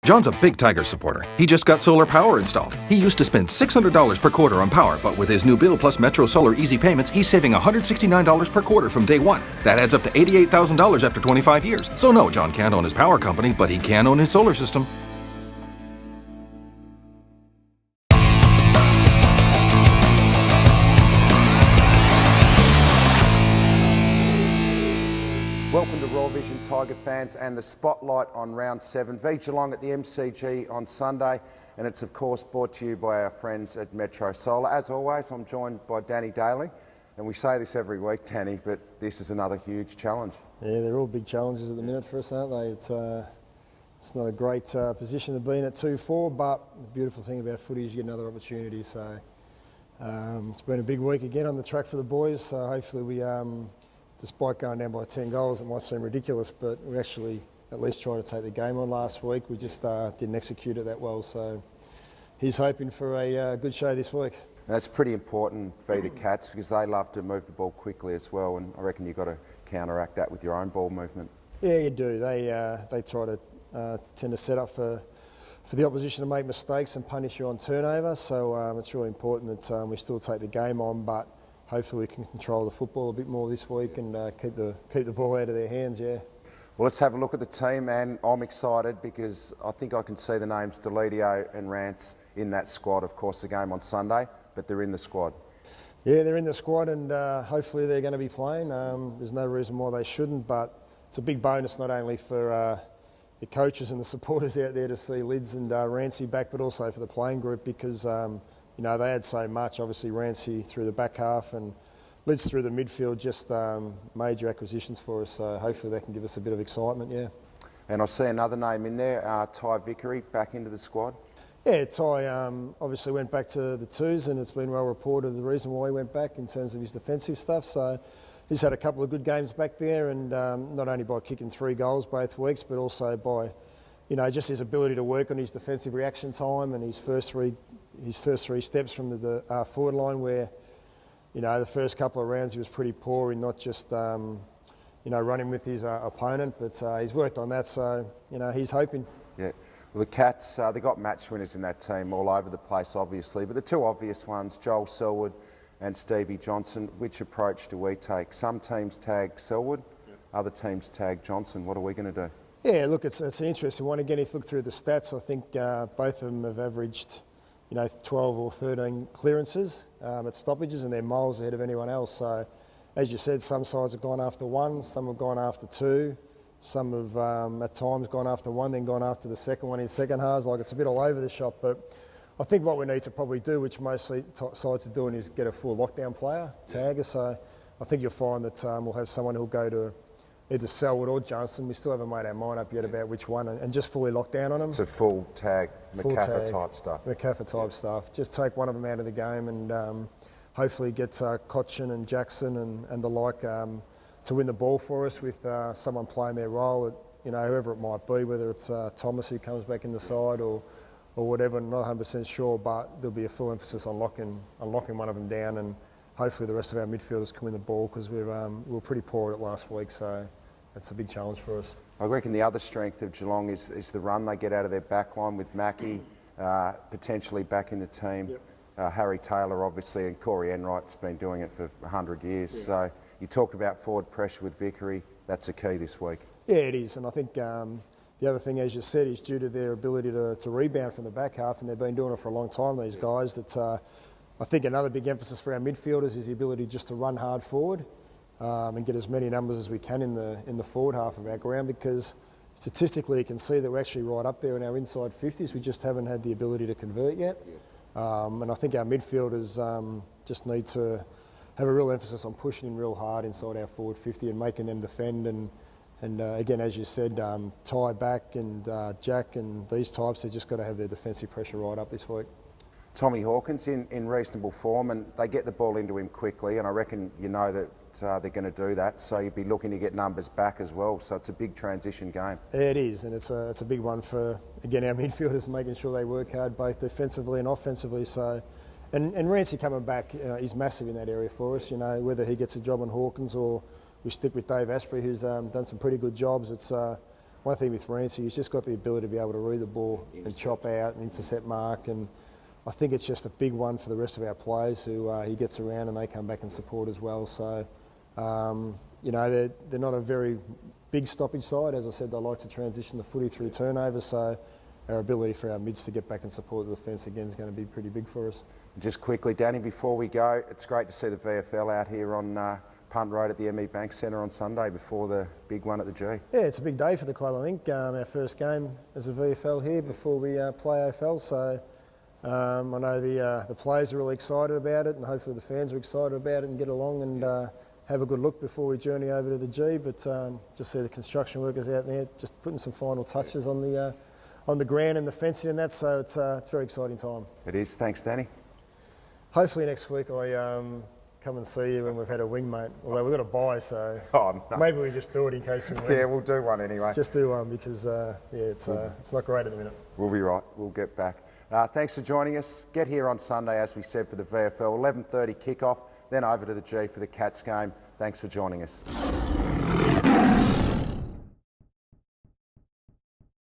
John's a big Tiger supporter. He just got solar power installed. He used to spend $600 per quarter on power, but with his new bill plus Metro Solar Easy Payments, he's saving $169 per quarter from day one. That adds up to $88,000 after 25 years. So no, John can't own his power company, but he can own his solar system. Welcome to Raw Vision Tiger fans and the spotlight on round 7. V Geelong at the MCG on Sunday, and it's of course brought to you by our friends at Metro Solar. As always, I'm joined by Daly, and we say this every week, Danny, but this is another huge challenge. Yeah, they're all big challenges at the minute for us, aren't they? It's not a great position to be in at 2-4, but the beautiful thing about footy is you get another opportunity. So it's been a big week again on the track for the boys. So hopefully we. Despite going down by 10 goals, it might seem ridiculous, but we actually at least tried to take the game on last week. We just didn't execute it that well, so he's hoping for a good show this week. That's pretty important for the Cats because they love to move the ball quickly as well, and I reckon you've got to counteract that with your own ball movement. Yeah, you do. They try to tend to set up for the opposition to make mistakes and punish you on turnover, so it's really important that we still take the game on, but hopefully we can control the football a bit more this week and keep the ball out of their hands, yeah. Well, let's have a look at the team, and I'm excited because I think I can see the names Daly and Rance in that squad. Of course, the game on Sunday, but they're in the squad. Yeah, they're in the squad, and hopefully they're going to be playing. There's no reason why they shouldn't, but it's a big bonus not only for the coaches and the supporters out there to see Lids and Rancey back, but also for the playing group because you know, they had so much. Obviously, Rancey through the back half and Lids through the midfield, just major acquisitions for us. So hopefully they can give us a bit of excitement, yeah. And I see another name in there, Ty Vickery, back into the squad. Yeah, Ty obviously went back to the twos, and it's been well reported the reason why he went back in terms of his defensive stuff. So he's had a couple of good games back there, and not only by kicking 3 goals both weeks, but also by, you know, just his ability to work on his defensive reaction time and his first three steps from the forward line where, you know, the first couple of rounds he was pretty poor in not just, you know, running with his opponent, but he's worked on that, so, you know, he's hoping. Yeah, well, the Cats, they got match winners in that team all over the place, obviously, but the two obvious ones, Joel Selwood and Stevie Johnson. Which approach do we take? Some teams tag Selwood, other teams tag Johnson. What are we going to do? Yeah, look, it's an interesting one. Again, if you look through the stats, I think both of them have averaged, you know, 12 or 13 clearances at stoppages, and they're miles ahead of anyone else. So, as you said, some sides have gone after 1, some have gone after 2, some have at times gone after 1, then gone after the second one in second halves. Like, it's a bit all over the shop, but I think what we need to probably do, which most sides are doing, is get a full lockdown player, tagger. So I think you'll find that we'll have someone who'll go to either Selwood or Johnson. We still haven't made our mind up yet about which one, and just fully lock down on them. It's a full tag, McCaffer type stuff. McCaffer type stuff. Just take one of them out of the game and hopefully get Cochin and Jackson and the like to win the ball for us with someone playing their role at, you know, whoever it might be, whether it's Thomas who comes back in the side or whatever. I'm not 100% sure, but there'll be a full emphasis on locking one of them down, and hopefully the rest of our midfielders can win the ball because we were pretty poor at it last week, so it's a big challenge for us. I reckon the other strength of Geelong is the run they get out of their back line with Mackie potentially back in the team. Yep. Harry Taylor, obviously, and Corey Enright's been doing it for 100 years. Yeah. So you talked about forward pressure with Vickery. That's a key this week. Yeah, it is, and I think the other thing, as you said, is due to their ability to rebound from the back half, and they've been doing it for a long time, these guys, that I think another big emphasis for our midfielders is the ability just to run hard forward and get as many numbers as we can in the forward half of our ground, because statistically you can see that we're actually right up there in our inside 50s. We just haven't had the ability to convert yet. And I think our midfielders just need to have a real emphasis on pushing in real hard inside our forward 50 and making them defend. And again, as you said, Ty back and Jack and these types, they've just got to have their defensive pressure right up this week. Tommy Hawkins in reasonable form, and they get the ball into him quickly, and I reckon you know that they're going to do that, so you'd be looking to get numbers back as well, so it's a big transition game. Yeah, it is, and it's a big one for, again, our midfielders, making sure they work hard both defensively and offensively. So, and Rancey coming back is massive in that area for us, you know, whether he gets a job on Hawkins or we stick with Dave Asprey, who's done some pretty good jobs. It's one thing with Rancy, he's just got the ability to be able to read the ball and chop out and intercept mark, and I think it's just a big one for the rest of our players who he gets around and they come back and support as well. So, you know, they're not a very big stoppage side. As I said, they like to transition the footy through turnover, so our ability for our mids to get back and support the defence again is going to be pretty big for us. Just quickly, Danny, before we go, it's great to see the VFL out here on Punt Road at the ME Bank Centre on Sunday before the big one at the G. Yeah, it's a big day for the club, I think. Our first game as a VFL here before we play AFL, so I know the players are really excited about it, and hopefully the fans are excited about it and get along and have a good look before we journey over to the G. But just see the construction workers out there just putting some final touches on the ground and the fencing and that, so it's a very exciting time. It is. Thanks, Danny. Hopefully next week I come and see you when we've had a wing, mate. Although we've got to buy, so Oh, no. maybe we just do it in case we win. Yeah, we'll do one anyway. Just do one because it's not great at the minute. We'll be right. We'll get back. Thanks for joining us. Get here on Sunday, as we said, for the VFL 11:30 kickoff, then over to the G for the Cats game. Thanks for joining us.